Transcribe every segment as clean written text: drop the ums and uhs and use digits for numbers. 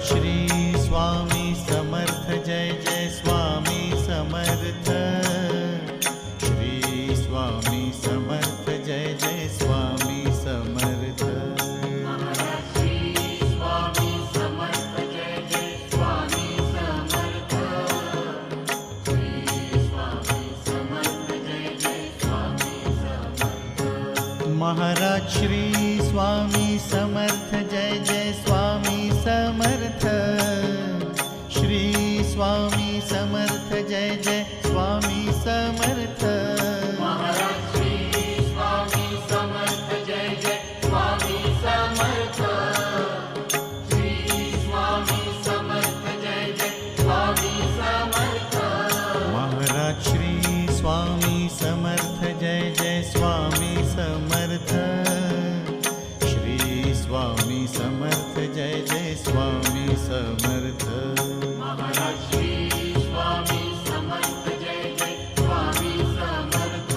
Shri Swami Samarth Jai Jai Swami Samarth. Shri Swami Samarth Jai Jai Swami Samarth. Maharaj Shri Swami Samarth Jai Jai Swami Samarth. Shri Swami Samarth Jai Jai Swami Samarth. Maharaj Shri Swami Samarth Jai Jai Swami Samarth. Shri Swami Samarth Jai Jai Swami Samarth. Maharaj Shri Swami Samarth Jai Jai Swami Samarth. Shri Swami Samarth Jai Jai Swami Samarth. Maharaj Shri Swami Samarth Jai Jai Swami Samarth.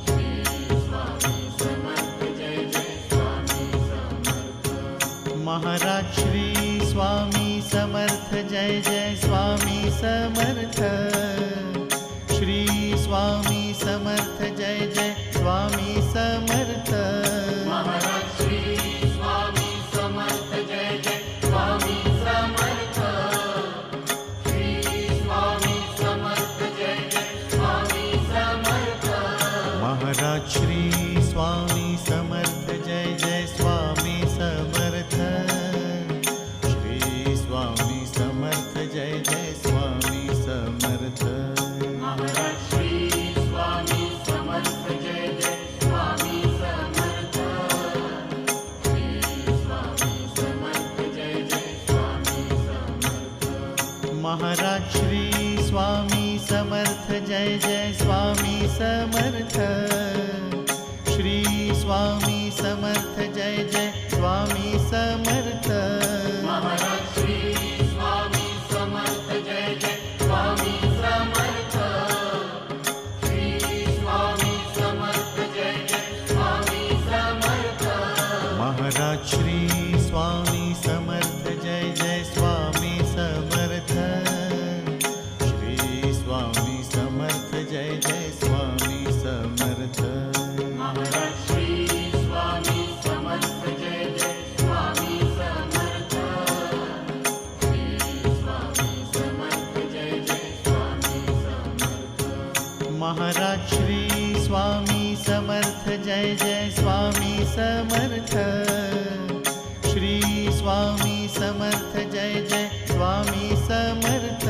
Shri Swami Samarth Jai Jai Swami Samarth. Maharaj Shri Swami Samarth Jai Jai Swami Samarth. Shri Swami Samarth Jai Jai Swami Samarth. Maharaj Shri Swami Samarth Jai Jai Swami Samarth. Shri Swami Samarth Jai Jai Swami Samarth. Maharaj Shri Swami Samarth Jai Jai Swami Samarth. Shri Swami Samarth Jai Jai Swami Samarth. Maharaj Shri Swami Samarth Jai Jai Swami Samarth. Shri Swami Samarth Jai Jai Swami Samarth. Maharaj Shri Swami Samarth Jai Jai Swami Samarth. Shri Swami Samarth Jai Jai Swami Samarth. Maharaj Shri Swami Samarth Jai Jai Swami Samarth. Shri Swami Samarth Jai Jai Swami Samarth. Maharaj Shri Swami Samarth Jai Jai Swami Samarth. Shri Swami Samarth Jai Jai Swami Samarth. Maharaj Shri Swami Samarth Jai Jai Swami Samarth. Shri Swami Samarth Jai Jai Swami Samarth. Maharaj Shri Swami Samarth Jai Jai Swami Samarth. Shri Swami Samarth Jai Jai Swami Samarth.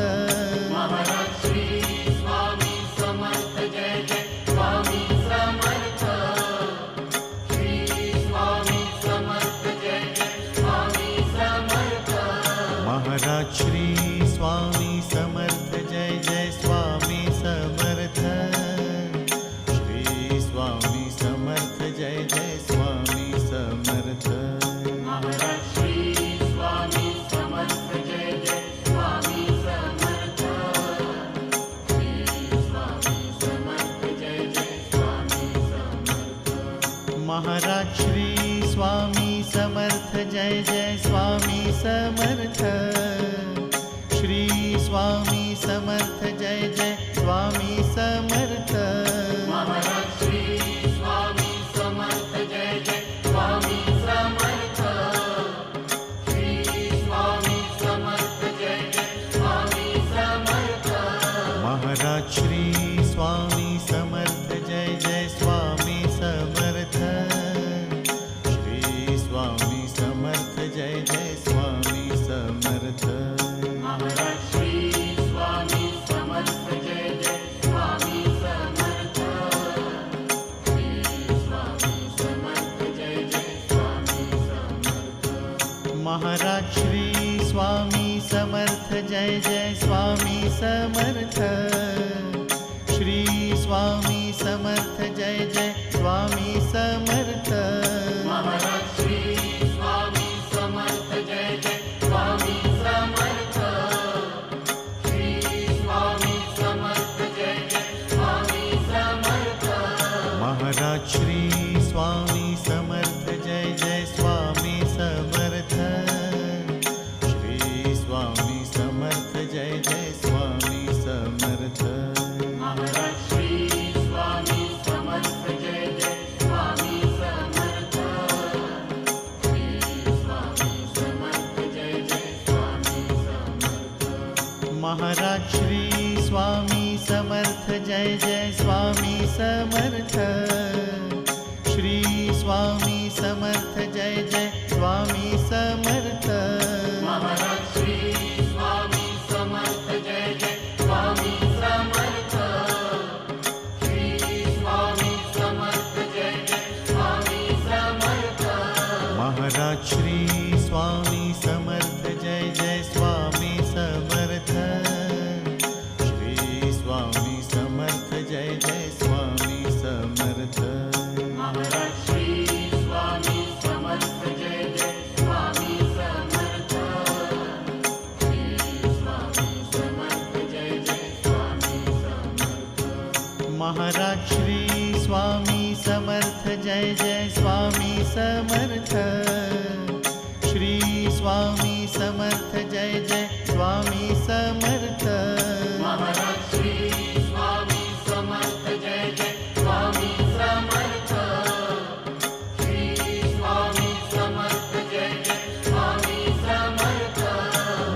Maharaj Shri Swami Samarth Jai Jai Swami Samarth. Shri Swami Samarth Jai Jai Swami Samarth. Maharaj Shri Swami Samarth Jai Jai Swami Samarth. Shri Swami Samarth Jai Jai Swami Samarth. Maharaj Shri Swami Samarth Jai Jai Swami Samarth. Shri Swami Samarth Jai Jai Swami Samarth. Maharaj Shri Swami Samarth Jai Jai Swami Samarth. Shri Swami Samarth Jai Jai Swami Samarth. Maharaj Shri Swami Samarth Jai Jai Swami Samarth. Shri Swami Samarth Jai Jai Swami Samarth. Maharaj Shri Swami Samarth Jai Jai Swami Samarth. Shri Swami Samarth Jai Jai Swami Samarth. Maharaj Shri Swami Samarth Jai Jai Swami Samarth. Shri Swami Samarth Jai Jai Swami Samarth. Maharaj Shri Swami Samarth Jai Jai Swami Samarth. Shri Swami Samarth Jai Jai Swami Samarth. Maharaj Shri Swami Samarth Jai Jai Swami Samarth. Shri Swami Samarth Jai Jai Swami Samarth. Maharaj Shri Swami Samarth Jai Jai Swami Samarth. Maharaj Shri Swami Samarth Jai Jai Swami Samarth. Shri Swami Samarth Jai Jai Swami Samarth. Maharaj Shri Swami Samarth Jai Jai Swami Samarth. Shri Swami Samarth Jai Jai Swami Samarth. Maharaj Shri Swami Samarth Jai Jai Swami Samarth. Shri Swami Samarth Jai Jai Swami Samarth. Maharaj Shri Swami Samarth Jai Jai Swami Samarth. Shri Swami Samarth Jai Jai Swami Samarth. Maharaj Shri Swami Samarth Jai Jai Swami Samarth. Shri Swami Samarth Jai Jai Swami Samarth. Maharaj Shri Swami Samarth Jai Jai Swami Samarth. Shri Swami Samarth Jai Jai Swami Samarth.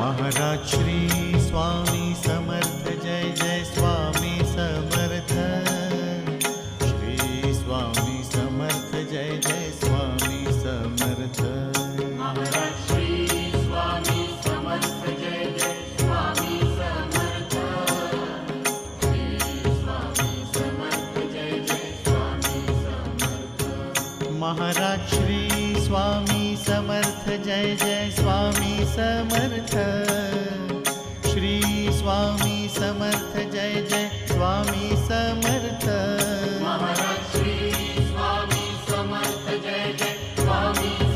Maharaj Shri Swami Samarth Jai Jai Swami Samarth. Shri Swami Samarth Jai Jai Swami Samarth. Maharaj Shri Swami Samarth Jai Jai Swami Samarth. Shri Swami Samarth Jai Jai Swami Samarth. Maharaj Shri Swami Samarth Jai Jai Swami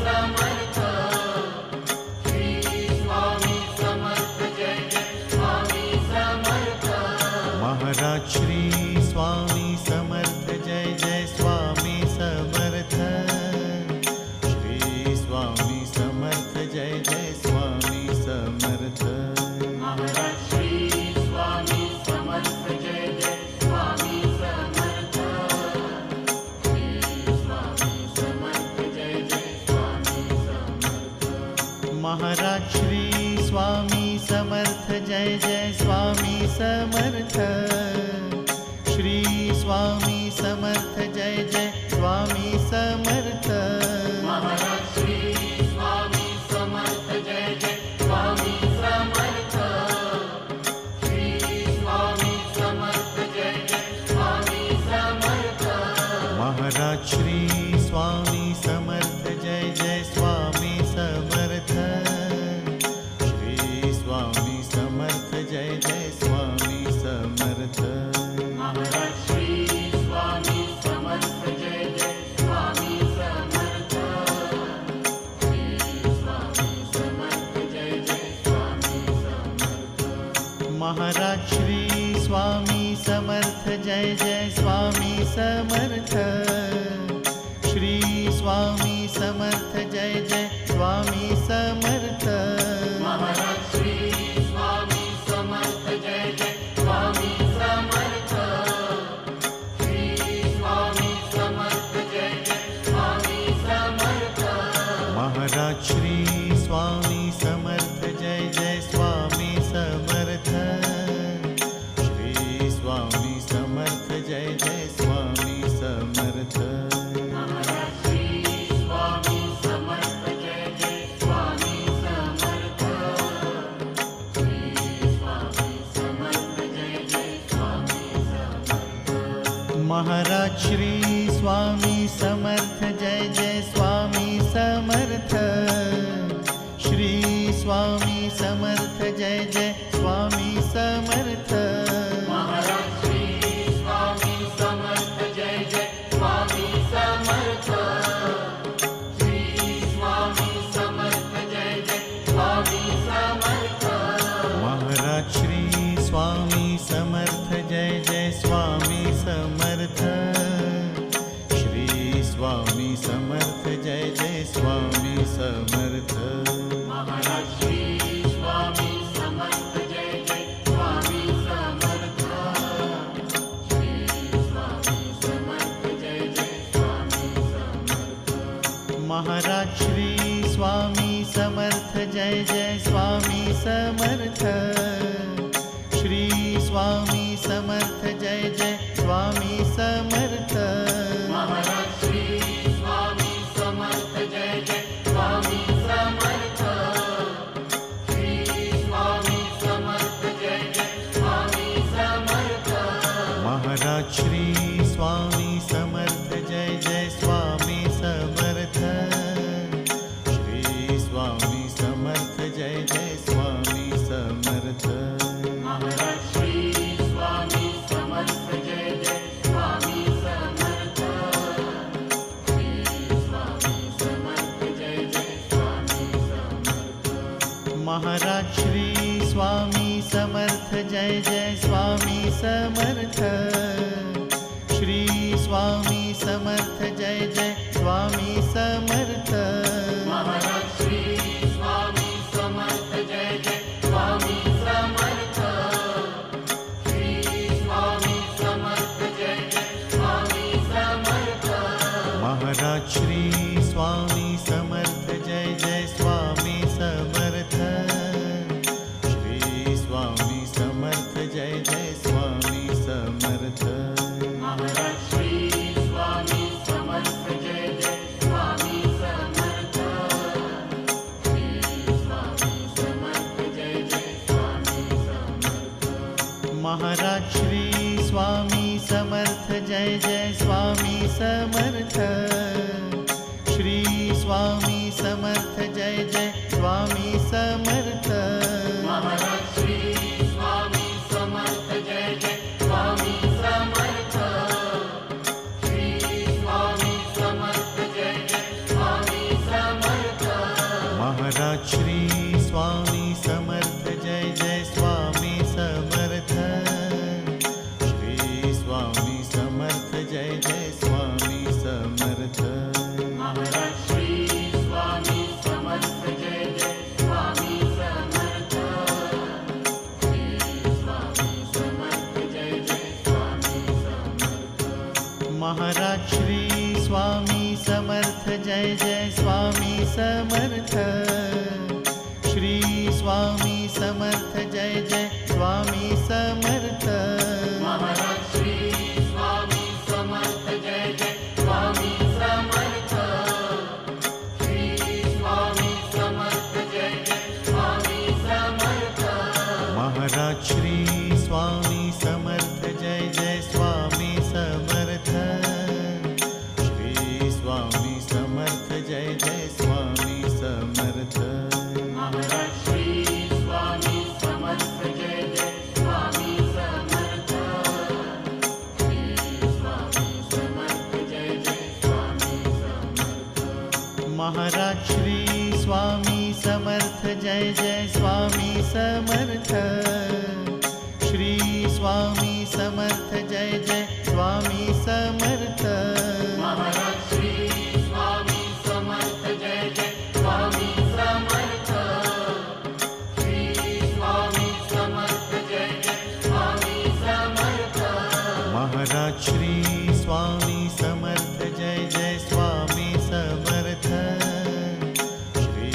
Samarth. Shri Swami Samarth Jai Jai Swami Samarth. Maharaj Shri Swami Samarth Jai Jai Swami Samarth. Shri Swami Samarth Jai Jai Swami Samarth. Maharaj Shri Swami Samarth Jai Jai Swami Samarth. Shri Swami Samarth Jai Jai Swami Samarth. Maharaj Shri Swami Samarth Jai Jai Swami Samarth. Shri Swami Samarth Jai Jai Swami Samarth. Maharaj Shri Swami Samarth Jai Jai Swami Samarth. Shri Swami Samarth Jai Jai Swami Samarth. Maharaj Shri Swami Samarth Jai Jai Swami Samarth. Shri Swami Samarth Jai Jai Swami Samarth. Maharaj Shri Swami Samarth Jai Jai Swami Samarth. Shri Swami Samarth Jai Jai Swami Samarth. Maharaj Shri Swami Samarth Jai Jai Swami Samarth. Shri Swami Samarth Jai Jai Swami Samarth. Maharaj Shri Swami Samarth Jai Jai Swami Samarth. Shri Swami Samarth Jai Jai Swami Samarth. Maharaj Shri Swami Samarth Jai Jai Swami Samarth. Shri Swami Samarth Jai Jai Swami Samarth. Maharaj Shri Swami Samarth Jai Jai Swami Samarth. Shri Swami Samarth Jai Jai Swami Samarth. Maharaj Shri Swami Samarth Jai Jai Swami Samarth. Shri Swami Samarth Jai Jai Swami Samarth. Maharaj Shri Swami Samarth Jai Jai Swami Samarth. Shri Swami Samarth Jai Jai Swami Samarth. Maharaj Shri Swami Samarth Jai Jai Swami Samarth. Shri Swami Samarth Jai Jai Swami Samarth. Maharaj Shri Swami Samarth Jai Jai Swami Samarth. Shri Swami Samarth Jai Jai Swami Samarth. Maharaj Shri Swami Samarth Jai Jai Swami Samarth. Shri Swami Samarth Jai Jai Swami Samarth. Maharaj Shri Swami Samarth Jai Jai Swami Samarth. Maharaj Shri Swami Samarth Jai Jai Swami Samarth. Shri Swami Samarth Jai Jai Swami Samarth. Maharaj Shri Swami Samarth Jai Jai Swami Samarth. Shri Swami Samarth Jai Jai Swami Samarth. Maharaj Shri Swami Samarth Jai Jai Swami Samarth. Shri Swami Samarth Jai Jai Swami Samarth. Maharaj Shri Swami Samarth Jai Jai Swami Samarth. Shri Swami Samarth Jai Jai Swami Samarth. Maharaj Shri Swami Samarth Jai Jai Swami Samarth. Shri Swami Samarth Jai Jai Swami Samarth. Maharaj Shri Swami Samarth Jai Jai Swami Samarth. Shri Swami Samarth Jai Jai Swami Samarth. Maharaj Shri Swami Samarth Jai Jai Swami Samarth. Shri Swami Samarth Jai Jai Swami Samarth. Maharaj Shri Swami Samarth Jai Jai Swami Samarth. Shri Swami Samarth Jai Jai Swami Samarth. Maharaj Shri Swami Samarth Jai Jai Swami Samarth. Shri Swami Samarth Jai Jai Swami Samarth. Maharaj Shri Swami Samarth Jai Jai Swami Samarth. Shri Swami Samarth Jai Jai Swami Samarth. Maharaj Shri Swami Samarth Jai Jai Swami Samarth. Shri Swami Samarth Jai Jai Swami Samarth. Maharaj Shri Swami Samarth Jai Jai Swami Samarth. Shri Swami Samarth Jai Jai Swami Samarth. Maharaj Shri Swami Samarth Jai Jai Swami Samarth. Shri Swami Samarth Jai Jai Swami Samarth. Maharaj Shri Swami Samarth Jai Jai Swami Samarth. Shri Swami Samarth Jai Jai Swami Samarth. Maharaj Shri Swami Samarth Jai Jai Swami Samarth. Shri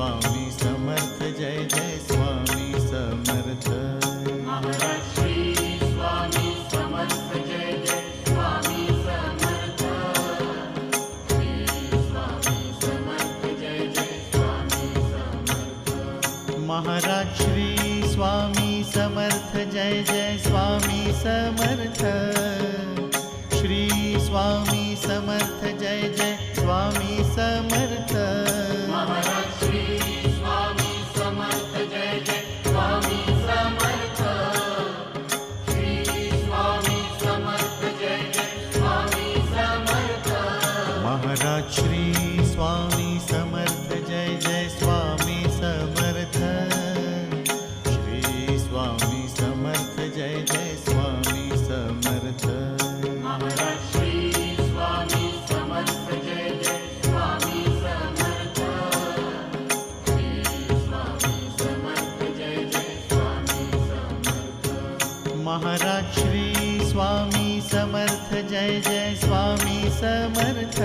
Swami Samarth Jai Jai Swami Samarth. Maharaj Shri Swami Samarth Jai Jai Swami Samarth. Shri Swami Samarth Jai Jai Swami Samarth. Maharaj Shri Swami Samarth Jai Jai Swami Samarth. Shri Swami Samarth Jai Jai Swami Samarth. Maharaj Shri Swami Samarth Jai Jai Swami Samarth. Shri Swami Samarth Jai Jai Swami Samarth. Maharaj Shri Swami Samarth Jai Jai Swami Samarth. Shri Swami Samarth Jai Jai Swami Samarth. Maharaj Shri Swami Samarth Jai Jai Swami Samarth. Shri Swami Samarth Jai Jai Swami Samarth. Maharaj Shri Swami Samarth Jai Jai Swami Samarth.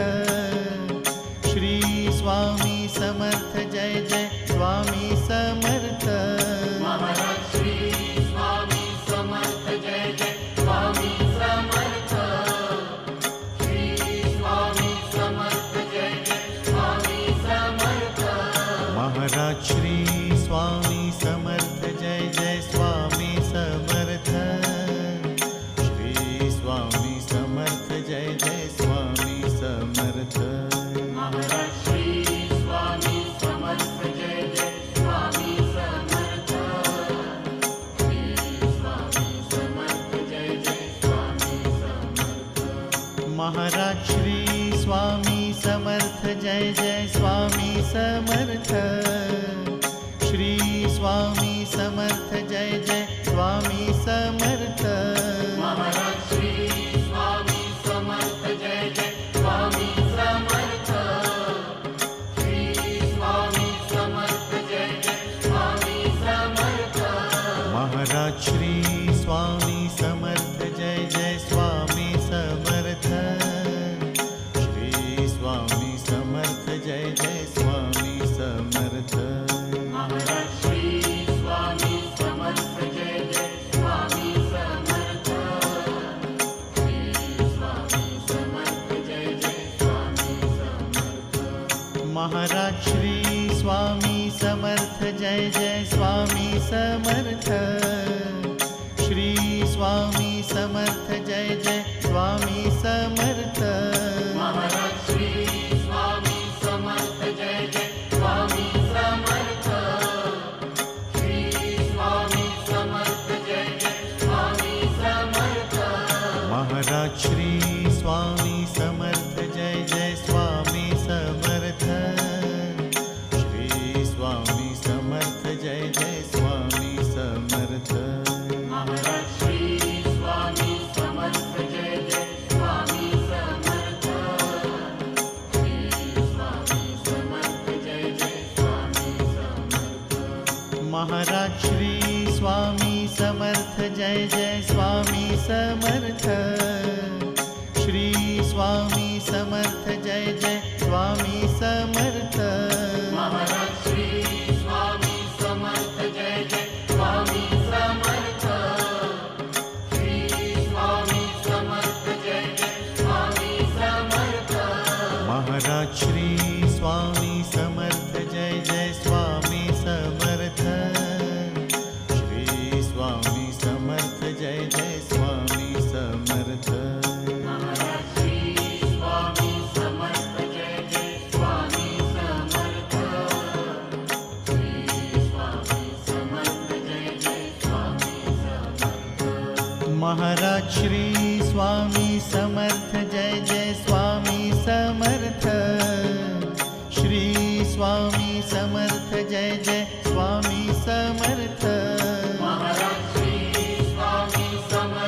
Shri Swami Samarth Jai Jai Swami Samarth. Maharaj Shri Swami Samarth Jai Jai Swami Samarth. Shri Swami Samarth Jai Jai Swami Samarth. Maharaj Shri Swami Samarth Jai Jai Swami Samarth. Shri Swami Samarth Jai Jai Swami Samarth. Maharaj Shri Swami Samarth Jai Jai Swami Samarth. Shri Swami Samarth Jai Jai Swami Samarth. Maharaj Shri Swami Samarth Jai Jai Swami Samarth. Shri Maharaj Shri Swami Samarth Jai Jai Swami Samarth. Shri Swami Samarth Jai Jai Swami Samarth. Maharaj Shri Swami Samarth Jai Jai Swami Samarth. Shri Swami Samarth Jai Jai Swami Samarth. Maharaj Shri Swami Samarth Jai Jai Swami Samarth. Shri Swami Samarth Jai Jai Swami Samarth. Maharaj Shri Swami Samarth Jai Jai Swami Samarth. Shri Swami Samarth Jai Jai Swami Samarth. Maharaj Shri Swami Samarth Jai Jai Swami Samarth. Shri Swami Samarth Jai Jai Swami Samarth. Maharaj Shri Swami Samarth Jai Jai Swami Samarth. Shri Swami Samarth Jai Jai Swami Samarth. Maharaj Shri Swami Samarth Jai Jai Swami Samarth. Shri Swami Samarth Jai Jai Swami Samarth. Maharaj Shri Swami Samarth Jai Jai Swami Samarth. Shri Swami Samarth Jai Jai Swami Samarth. Maharaj Shri Swami Samarth Jai Jai Swami Samarth. Shri Swami Samarth Jai Jai Swami Samarth. Maharaj Shri Swami Samarth Jai Jai Swami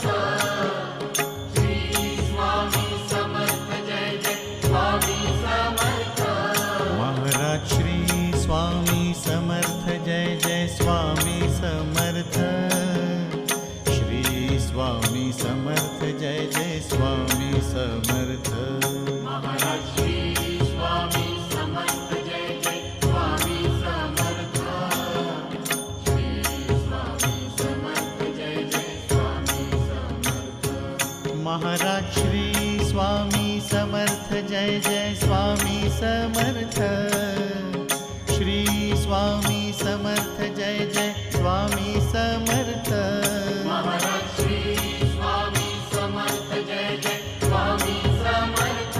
Samarth. Shri Swami Samarth Jai Jai Swami Samarth. Maharaj Shri Swami Samarth Jai Jai Swami Samarth. Shri Swami Samarth Jai Jai Swami Samarth. Maharaj Shri Swami Samarth Jai Jai Swami Samarth. Shri Swami Samarth Jai Jai Swami Samarth. Maharaj Shri Swami Samarth Jai Jai Swami Samarth. Shri Swami Samarth Jai Jai Swami Samarth. Maharaj Shri Swami Samarth Jai Jai Swami Samarth.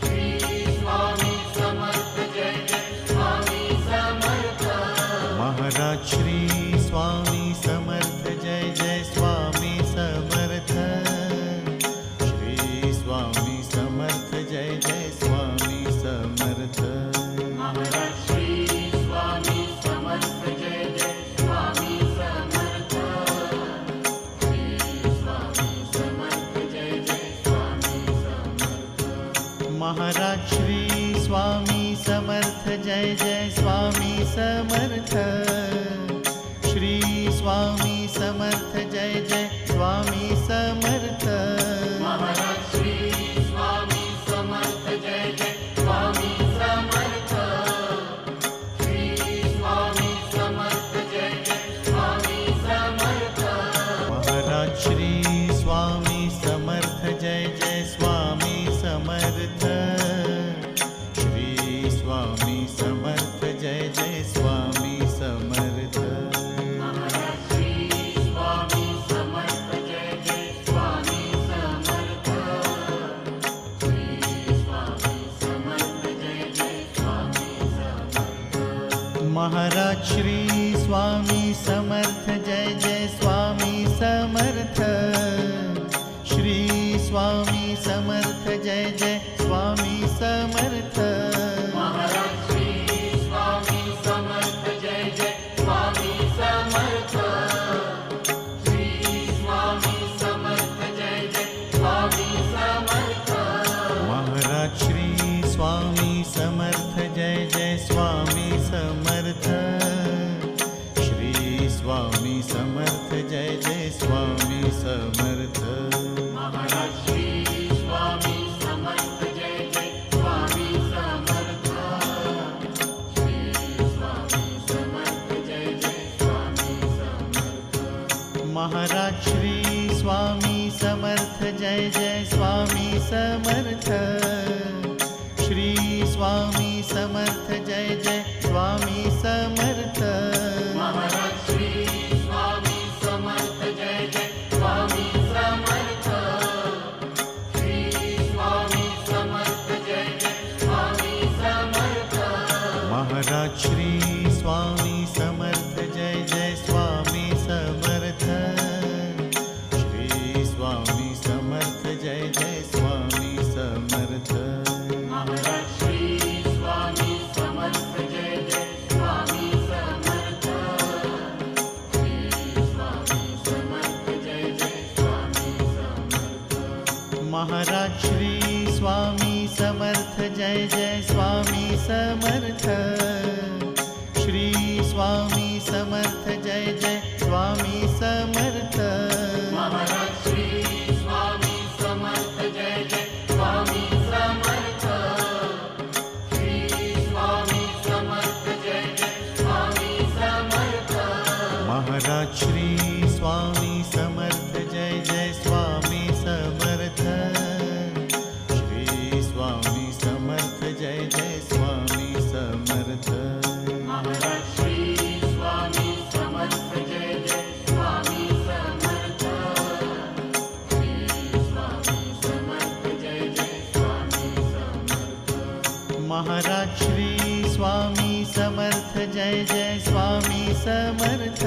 Shri Swami Samarth Jai Jai Swami Samarth. Maharaj Shri Swami Samarth Jai Jai Swami Samarth. Shri Swami Samarth Jai Jai Swami Samarth. Maharaj Shri Swami Samarth Jai Jai Swami Samarth. Shri Swami Samarth Jai Jai Swami Samarth. Maharaj Shri Swami Samarth Jai Jai Swami Samarth. Shri Swami Samarth Jai Jai Swami Samarth. Maharaj Shri Swami Samarth Jai Jai Swami Samarth. Shri Swami Samarth Jai Jai Swami Samarth. Maharaj Shri Swami Samarth Jai Jai Swami Samarth. Shri Swami Samarth Jai Jai Swami Samarth. Maharaj Shri Swami Samarth Jai Jai Swami Samarth. Shri Swami Samarth Jai Jai Swami Samarth. Maharaj Shri Swami Samarth Jai Jai Swami Samarth. Shri Swami Samarth Jai Jai Swami Samarth. Maharaj Shri Swami Samarth Jai Jai Swami Samarth. Shri Swami Samarth Jai Jai Swami Samarth. Maharaj Shri Swami Samarth Jai Jai Swami Samarth. Shri Swami Samarth Jai Jai Swami Samarth. Maharaj Shri Swami Samarth Jai Jai Swami Samarth. Shri Swami Samarth Jai Jai Swami Samarth. Maharaj Shri Swami Samarth Jai Jai Swami Samarth. Samarth Jai Jai Swami Samarth. Maharaj Shri Swami Samarth Jai Jai Swami Samarth. Shri Swami Samarth Jai Jai Swami Samarth. Maharaj Shri Swami Samarth Jai Jai Swami Samarth. Shri Swami Samarth Jai Jai Swami Samarth. Maharaj Shri Swami Samarth Jai Jai Swami Samarth. Shri Swami Samarth Jai Jai Swami Samarth. Maharaj Shri Swami Samarth Jai Jai Swami Samarth. Shri Swami Samarth Jai Jai Swami Samarth. Maharaj Shri Swami Samarth Jai Jai Swami Samarth. Shri Swami Samarth Jai Jai Swami Samarth. Maharaj Shri Swami Samarth Jai Jai Swami Samarth. Shri Swami Samarth Jai Jai Swami Samarth. Maharaj Shri Swami Samarth Jai Jai Swami Samarth.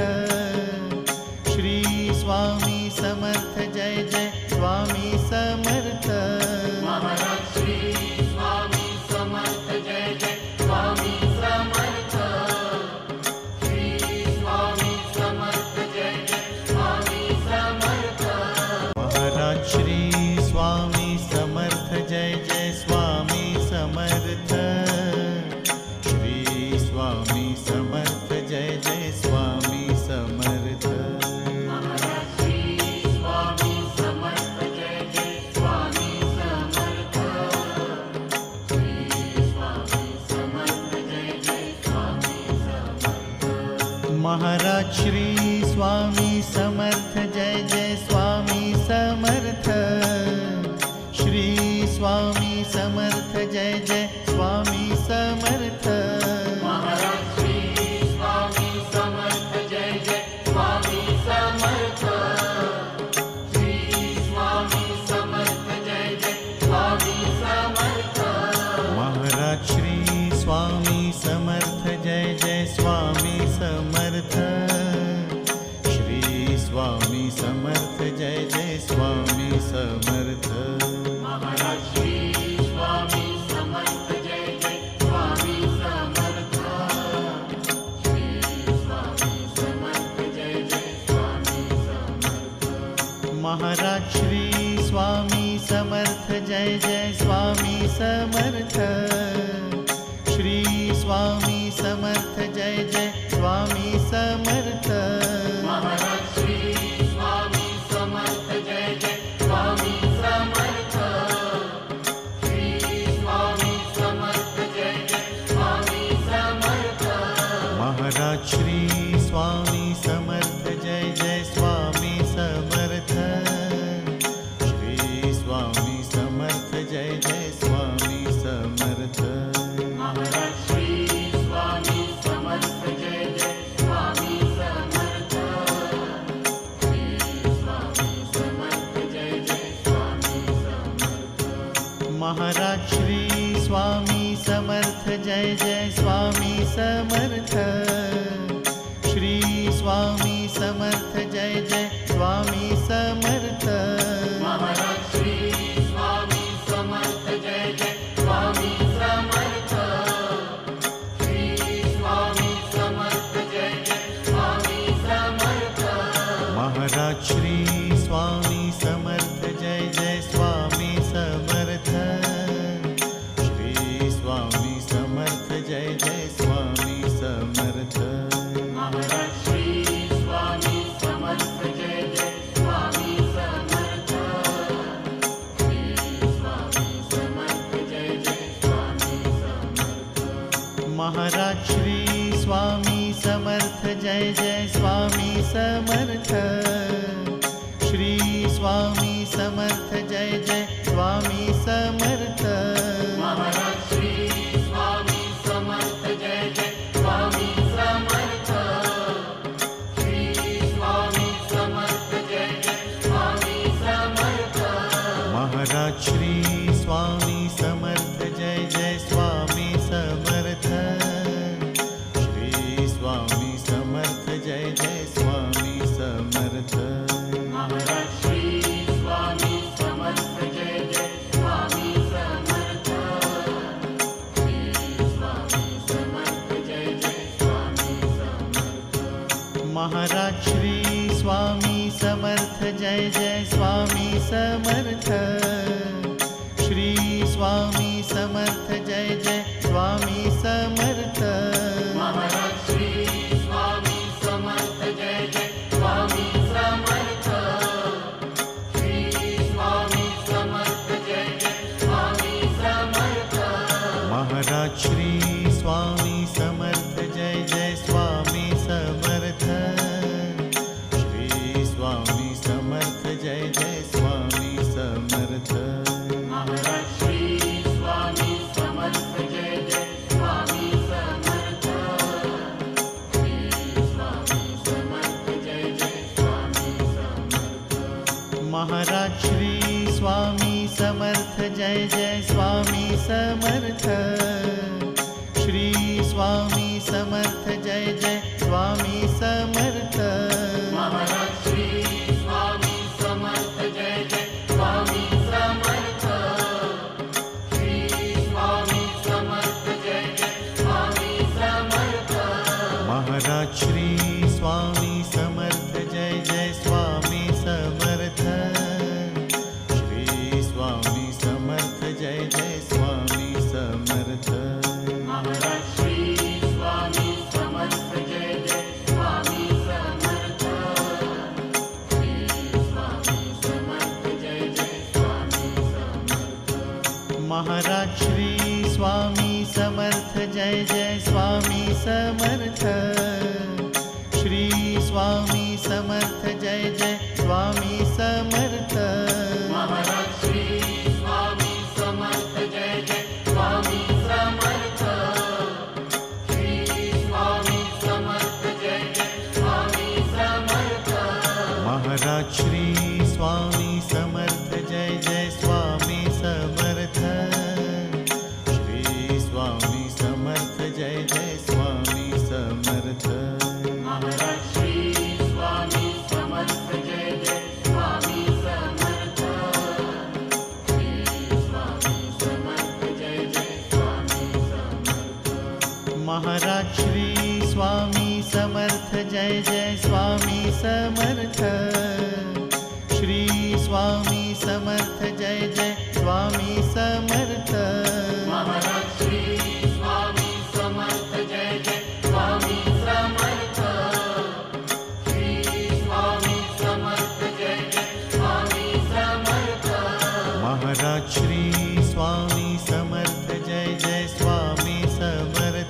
Shri Swami Samarth Jai Jai Swami Samarth. Maharaj Shri Swami Samarth Jai Jai Swami Samarth. Shri Swami Samarth Jai Jai Swami Samarth. Maharaj Shri Swami Samarth Jai Jai Swami Samarth. Shri Swami Samarth Jai Jai Swami Samarth. Maharaj Shri Swami Samarth Jai Jai Swami Samarth. Shri Swami Samarth Jai Jai Swami Samarth. Maharaj Shri Swami Samarth Jai Jai Swami Samarth. Shri Swami Samarth Jai Jai Swami Samarth. Maharaj Shri Swami Samarth Jai Jai Swami Samarth. Shri Swami Samarth Jai Jai Swami Samarth. Maharaj Shri Swami Samarth Jai Jai Swami Samarth. Shri Swami Samarth Jai Jai Swami Samarth. Maharaj Shri Swami Samarth Jai Jai Swami Samarth. Shri Swami Samarth Jai Jai Swami Samarth. Maharaj Shri Swami Samarth Jai Jai Swami Samarth. Shri Swami Samarth Jai Jai Swami Samarth. Maharaj Shri Swami Samarth Jai Jai Swami Samarth. Shri Swami Samarth Jai Jai Swami Samarth. Maharaj Shri Swami Samarth Jai Jai Swami Samarth. Shri Swami Samarth Jai Jai Swami Samarth. Maharaj Shri Swami Samarth Jai Jai Swami Samarth. Shri Swami Samarth Jai Jai Swami Samarth. Maharaj Shri Swami Samarth Jai Jai Swami Samarth. Shri Swami Samarth Jai Jai Swami Samarth. Maharaj Shri Swami Samarth Jai Jai Swami Samarth. Shri Swami Samarth Jai Jai Swami Samarth. Maharaj Shri Swami Samarth Jai Jai Swami Samarth. Shri Swami Samarth Jai Jai Swami Samarth. Maharaj Shri Swami Samarth Jai Jai Swami Samarth. Shri Swami Samarth Jai Jai Swami Samarth. Maharaj Shri Swami Samarth Jai Jai Swami Samarth. Shri Swami Samarth Jai Jai Swami Samarth. Maharaj Shri Swami Samarth Jai Jai Swami Samarth. Shri Swami Samarth Jai Jai Swami Samarth. Maharaj Shri Swami Maharaj Shri Swami Samarth Jai Jai Swami Samarth. Shri Swami Samarth Jai Jai Swami Samarth. Maharaj Shri Swami Samarth Jai Jai Swami Samarth. Shri Swami Samarth Jai Jai Swami Samarth. Maharaj Shri Swami Samarth Jai Jai Swami Samarth. Shri Swami Samarth Jai Jai Swami Samarth. Maharaj Shri Swami Samarth Jai Jai Swami Samarth. Shri Swami Samarth Jai Jai Swami Samarth. Maharaj Shri Swami Samarth Jai Jai Swami Samarth. Shri Swami Samarth Jai Jai Swami Samarth. Maharaj Shri Swami Samarth Jai Jai Swami Samarth. Shri Swami Samarth Jai Jai Swami Samarth. Maharaj Shri Swami Samarth Jai Jai Swami Samarth. Shri Swami Samarth Jai Jai Swami Samarth. Maharaj Shri Swami Samarth Jai Jai Swami Samarth. Shri Swami Samarth Jai Jai Swami Samarth. Maharaj Shri Swami Samarth Jai Jai Swami Samarth. Shri Swami Samarth Jai Jai Swami Samarth. Maharaj Shri Swami Samarth Jai Jai Swami Samarth. Shri Swami Samarth Jai Jai Swami Samarth. Maharaj Shri Swami Samarth Jai Jai Swami Samarth. Shri Swami Samarth Jai Jai Swami Samarth. Maharaj Shri Swami Samarth Jai Jai Swami Samarth. Shri Swami Samarth Jai Jai Swami Samarth. Maharaj Shri Swami Samarth Jai Jai Swami Samarth. Shri Swami Samarth Jai Jai Swami Samarth. Maharaj Shri Swami Samarth Jai Jai Swami Samarth.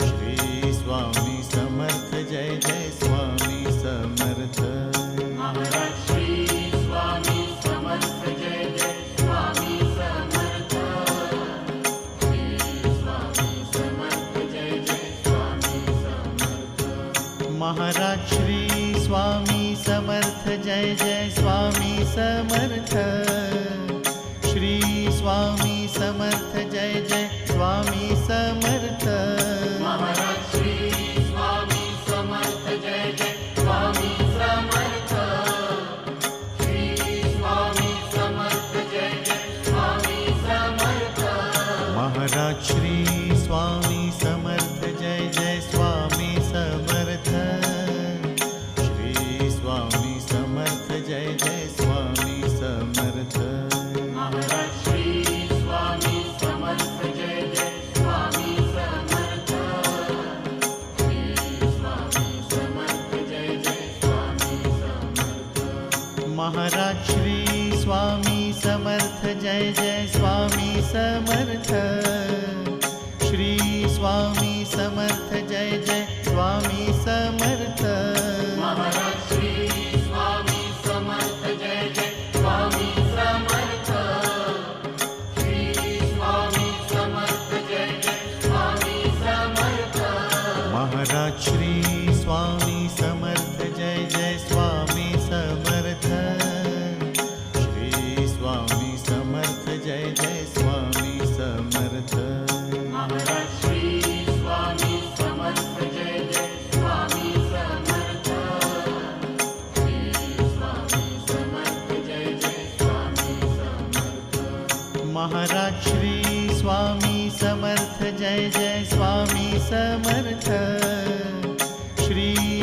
Shri Swami Samarth Jai Jai Swami Samarth. Maharaj Shri Swami Samarth Jai Jai Swami Samarth. Shri Swami Samarth Jai Jai Swami Samarth. Maharaj Shri Swami Samarth Jai Jai Swami Samarth. Shri Swami Samarth Jai Jai Swami Samarth. Maharaj Shri Swami Samarth Jai Jai Swami Samarth. Shri Swami Samarth Jai Jai Swami Samarth. Maharaj Shri Swami Samarth Jai Jai Swami Samarth. Shri Swami Samarth Jai Jai Swami Samarth. Maharaj Shri Swami Samarth Jai Jai Swami Samarth. Shri Swami Samarth Jai Jai Swami Samarth. Maharaj Shri Swami Samarth Jai Jai Swami Samarth. Shri Swami Samarth Jai Jai Swami Samarth. Maharaj Shri Swami Samarth Jai Jai Swami Samarth. Shri Swami Samarth Jai Jai Swami Samarth. Maharaj Shri Swami Samarth Jai Jai Swami Samarth. Shri Swami Samarth Jai Jai Swami Samarth. Maharaj Shri Swami Samarth Jai Jai Swami Samarth. Shri Swami Samarth Jai Jai Swami Samarth. Maharaj Shri Swami Samarth Jai Jai Swami Samarth. Shri Swami Samarth Jai Jai Swami Samarth. Maharaj Shri Swami Samarth Jai Jai Swami Samarth. Shri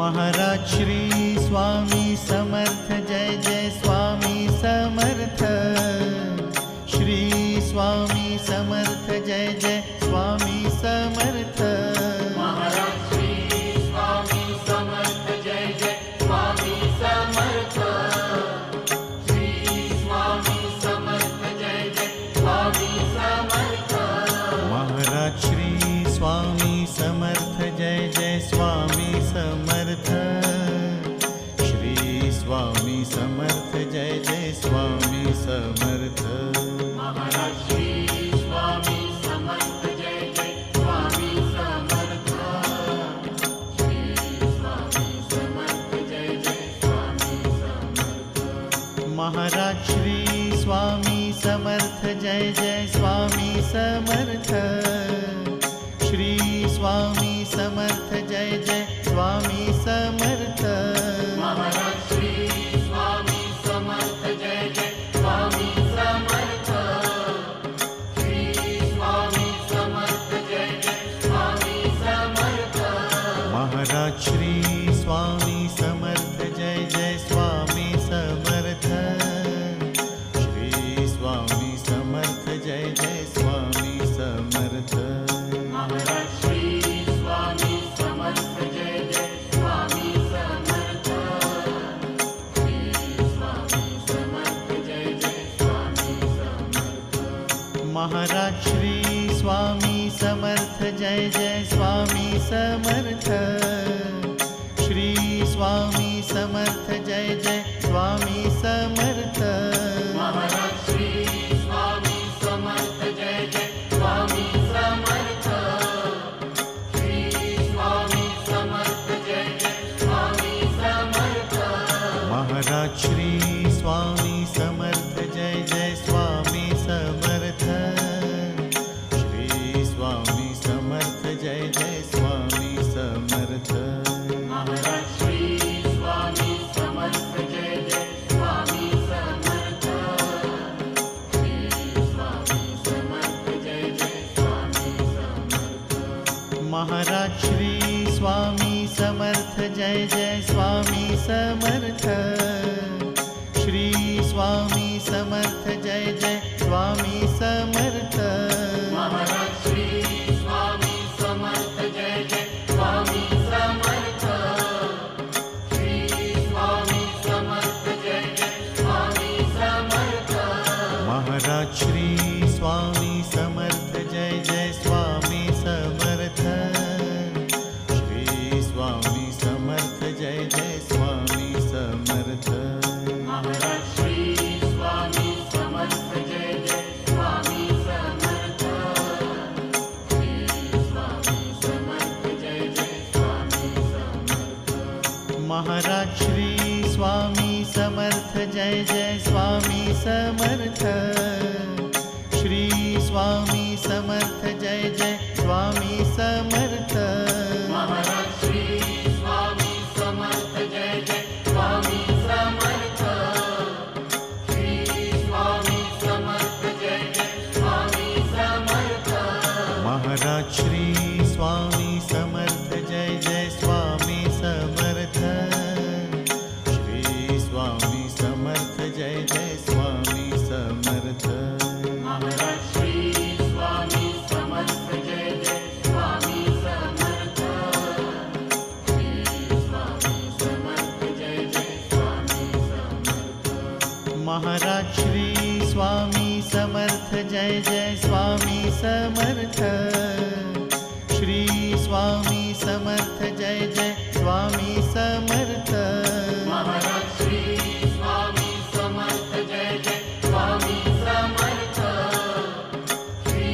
Maharaj Shri Swami Samarth Jai Jai Swami Samarth. Shri Swami Samarth Jai Jai Swami Samarth. Maharaj Shri Swami Samarth Jai Jai Swami Samarth. Shri Swami Samarth Jai Jai Swami Samarth. Maharaj Shri Swami Samarth Jai Jai Swami Samarth. Shri Swami Samarth Jai Jai Swami Samarth. Maharaj Shri Swami Samarth Jai Jai Swami Samarth. Shri Swami Samarth Jai Jai Swami Samarth. Maharaj Shri Swami Samarth Jai Jai Swami Samarth. Shri Swami Samarth Jai Jai Swami Samarth. Maharaj Shri Swami Samarth Jai Jai Swami Samarth. Shri Swami Samarth Jai Jai Swami Samarth. Maharaj Shri Swami Samarth Jai Jai Swami Samarth. Shri Swami Samarth Jai Jai Swami Samarth. Maharaj Shri Swami Samarth Jai Jai Swami Samarth. Shri Swami Samarth Jai Jai Swami Samarth. Maharaj Shri Swami Samarth Jai Jai Swami Samarth. Shri Swami Samarth Jai Jai Swami Samarth. Maharaj Shri Swami Samarth Jai Jai Swami Samarth. Shri Swami Samarth Jai Jai Swami Samarth. Maharaj Shri Swami Samarth Jai Jai Swami Samarth. Shri Swami Samarth Jai Jai Swami Samarth. Maharaj Shri Swami Samarth Jai Jai Swami Samarth. Shri Swami Samarth Jai Jai Swami Samarth. Maharaj Shri Swami Samarth Jai Jai Swami Samarth. Shri Swami Samarth Jai Jai Swami Samarth. Maharaj Shri Swami Samarth Jai Jai Swami Samarth. Shri Swami Samarth Jai Jai Swami Samarth. Maharaj Shri Swami Samarth Jai Jai Swami Samarth. Shri Swami Samarth Jai Jai Swami Samarth. Maharaj Shri Swami Samarth Jai Jai Swami Samarth. Shri Swami Samarth Jai Jai Swami Samarth. Maharaj Shri Swami Samarth Jai Jai Swami Samarth. Shri Swami Samarth Jai Jai Swami Samarth. Maharaj Shri Swami Samarth Jai Jai Swami Samarth. Shri Swami Samarth Jai Jai Swami Samarth. Maharaj Shri Swami Samarth Jai Jai Swami Samarth. Shri Swami Samarth Jai Jai Swami Samarth. Maharaj Shri Swami Samarth Jai Jai Swami Samarth. Shri Swami Samarth Jai Jai Swami Samarth. Maharaj Shri Swami Samarth Jai Jai Swami Samarth. Shri Swami Samarth Jai Jai Swami Samarth. Maharaj Shri Swami Samarth Jai Jai Swami Samarth. Shri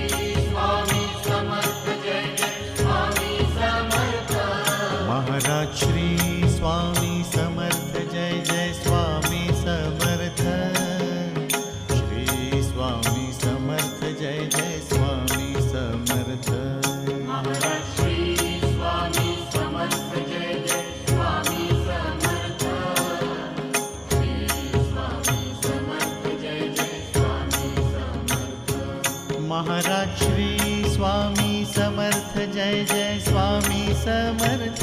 Swami Samarth Jai Jai Swami Samarth. Maharaj Shri Swami Samarth Jai Jai Swami Samarth. Shri Swami Samarth Jai Jai Swami Samarth. Maharaj Shri Swami Samarth Jai Jai Swami Samarth. Shri Swami Samarth Jai Jai Swami Samarth. Maharaj Shri Swami Samarth Jai Jai Swami Samarth.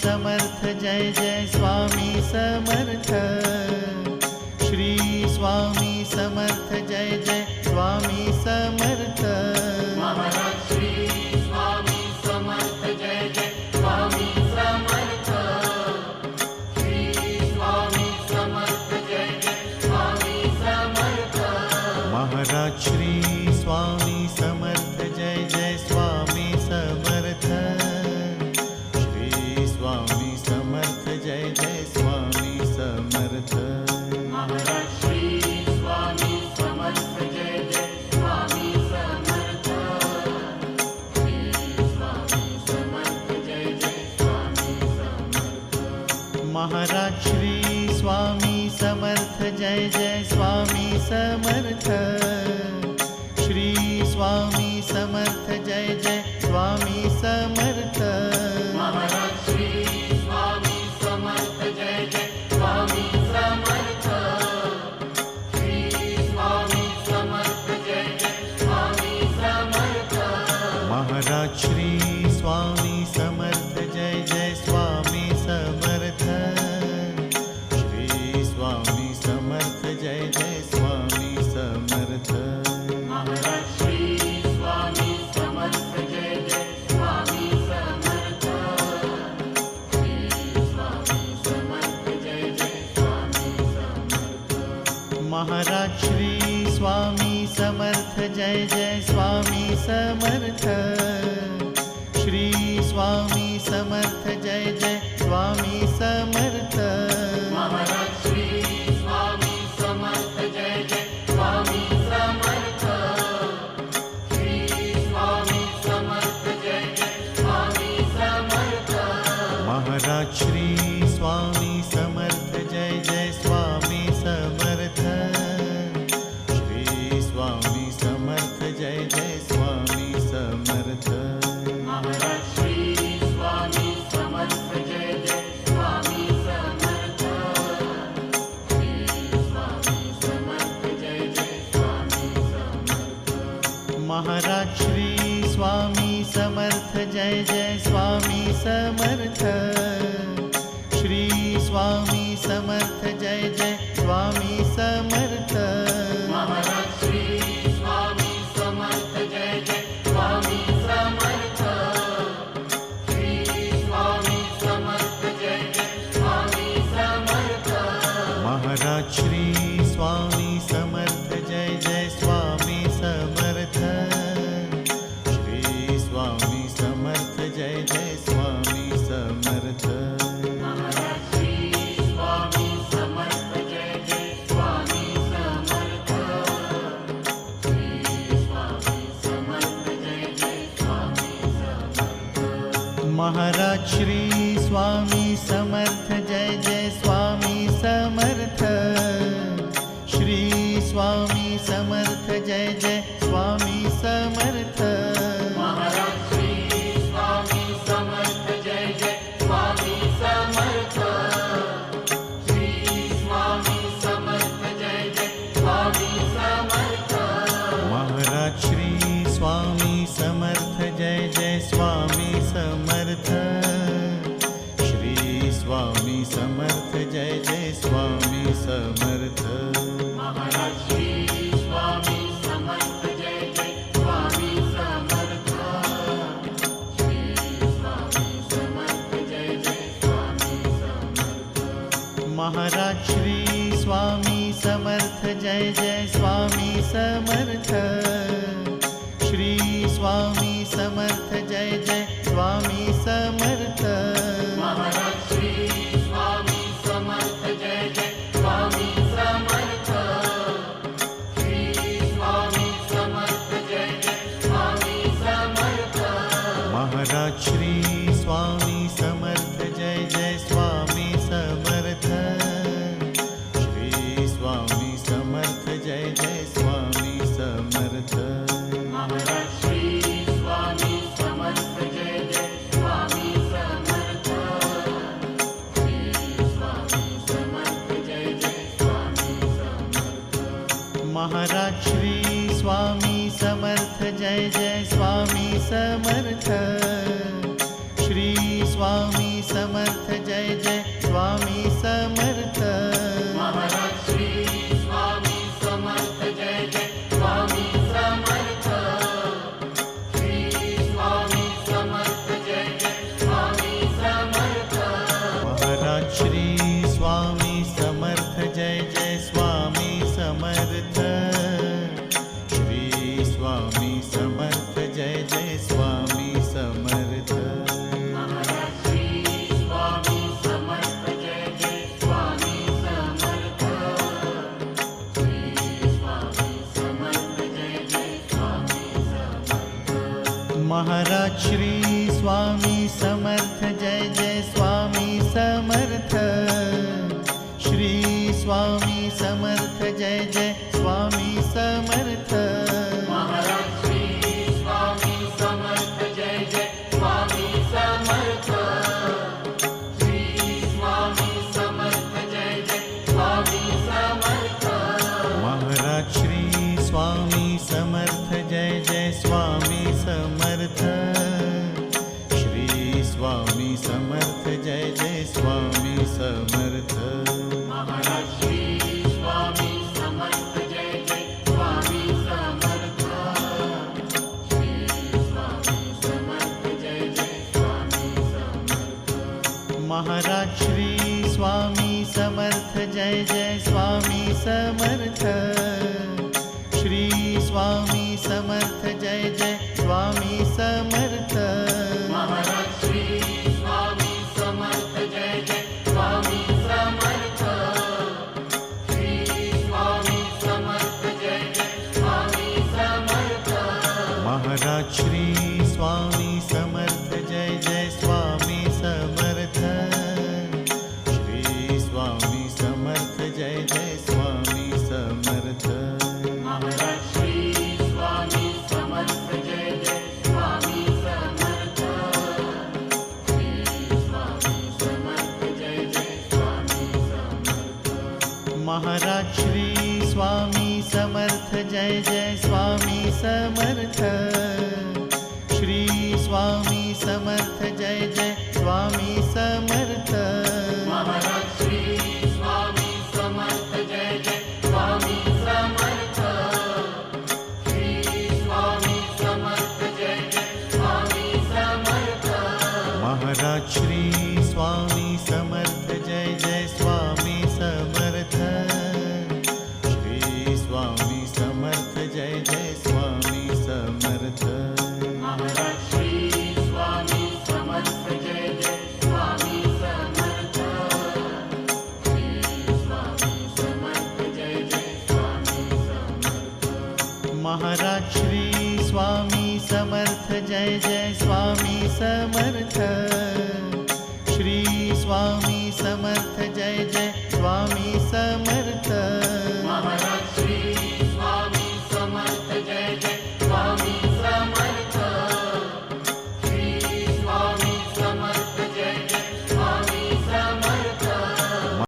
Samarth Jai Jai Swami Samarth. Shri Swami Samarth Jai Jai Swami Samarth. Maharaj Shri Swami Samarth Jai Jai Swami Samarth. Shri Swami Samarth Jai Jai Swami Samarth. Maharaj Shri Swami Samarth Jai Jai Swami Samarth. Shri Swami Samarth Jai Jai Swami Samarth. Maharaj Shri Swami Samarth Jai Jai Swami Samarth. Shri Swami Samarth Jai Jai Swami Samarth. Maharaj Shri Swami Samarth Jai Jai Swami Samarth. Shri Swami Samarth Jai Jai Swami Samarth. Maharaj Shri Swami Samarth Jai Jai Swami Samarth. Shri Swami Samarth Jai Jai Swami Samarth. Maharaj Shri Swami Samarth Jai Jai Swami Samarth. Shri Swami Samarth Jai Jai Swami Samarth. Maharaj Shri Swami Samarth Jai Jai Swami Samarth. Shri Swami Samarth Jai Jai Swami Samarth. Maharaj Shri Swami Samarth Jai Jai Swami Samarth. Shri Swami Samarth Jai Jai Swami Samarth. Maharaj Shri Swami Samarth Jai Jai Swami Samarth. Shri Swami Samarth Jai Jai Swami Samarth. Maharaj Shri Swami Samarth Jai Jai Swami Samarth. Shri Swami Samarth Jai Jai Swami Samarth. Maharaj Shri Swami Samarth Jai Jai Swami Samarth. Shri Swami Samarth Jai Jai Swami Samarth. Maharaj Shri Swami Samarth Jai Jai Swami Samarth. Shri Swami Samarth Jai Jai Swami Samarth. Maharaj Shri Swami Samarth Jai Jai Swami Samarth. Shri Swami Samarth Jai Jai Swami Samarth. Maharaj Shri Swami Samarth Jai Jai Swami Samarth. Shri Swami Samarth Jai Jai Swami Samarth. Maharaj Shri Swami Samarth Jai Jai Swami Samarth. Shri Swami Samarth Jai Jai Swami Samarth. Maharaj Shri Swami Samarth Jai Jai Swami Samarth. Shri Swami Samarth Jai Jai Swami Samarth. Maharaj Shri Swami Samarth Jai Jai Swami Samarth. Shri Swami Samarth Jai Jai Swami Samarth. Maharaj Shri Swami Samarth Jai Jai Swami Samarth. Shri Swami Samarth Jai Jai Swami Samarth. Maharaj Shri Swami Samarth Jai Jai Swami Samarth. Shri Swami Samarth Jai Jai Swami Samarth. Maharaj Shri Swami Samarth Jai Jai Swami Samarth. Shri Swami Samarth Jai Jai Swami Samarth. Maharaj Shri Swami Samarth Jai Jai Swami Samarth. Shri Swami Samarth Jai Jai Swami Samarth. Maharaj Shri Swami Samarth Jai Jai Swami Samarth. Shri Swami Samarth Jai Jai Swami Samarth. Maharaj Shri Swami Samarth Jai Jai Swami Samarth. Shri Swami Samarth Jai Jai Swami Samarth. Maharaj Shri Swami Samarth Jai Jai Swami Samarth. Shri Swami Samarth Samarth Jai Jai Swami Samarth Maharaj Shri Swami Samarth Jai Jai Swami Samarth Shri Swami Samarth Jai Jai Swami Samarth Maharaj Shri Swami Samarth Jai Jai Swami Samarth Shri Swami Samarth Jai Jai Swami Samarth Maharaj Shri Swami Samarth Jai Jai Swami Samarth Shri Swami Samarth Jai Jai Swami Samarth Maharaj Shri Swami Samarth Jai Jai Swami Samarth Shri Swami Samarth Jai Jai Swami Samarth Maharaj Shri Swami Samarth Jai Jai Swami Samarth Shri Swami Samarth Jai Jai Swami Samarth Maharaj Shri Swami Samarth Jai Jai Swami Samarth Shri Swami Samarth Jai Jai Swami Samarth Maharaj Shri Swami Samarth Jai Jai Swami Samarth Shri Swami Samarth Jai Jai Swami Samarth Maharaj Shri Swami Samarth Jai Jai Swami Samarth Shri Swami Samarth Jai Jai Swami Samarth Maharaj Shri Swami Samarth Jai Jai Swami Samarth Shri Swami Samarth Jai Jai Swami Samarth Maharaj Shri Swami Samarth Jai Jai Swami Samarth Shri Swami Samarth Jai Jai Swami Samarth Maharaj Shri Swami Samarth Jai Jai Swami Samarth Shri Swami Samarth Jai Jai Swami Samarth Maharaj Shri Swami Samarth Jai Jai Swami Samarth Shri Swami Samarth Jai Jai Swami Samarth Maharaj Shri Swami Samarth Jai Jai Swami Samarth Shri Swami Samarth Jai Jai Swami Samarth Maharaj Shri Swami Samarth Jai Jai Swami Samarth Shri Swami Samarth Jai Jai Swami Samarth Maharaj Shri Swami Samarth Jai Jai Swami Samarth Shri Swami Samarth Jai Jai Swami Samarth Maharaj Shri Swami Samarth Jai Jai Swami Samarth Shri Swami Samarth Jai Jai Swami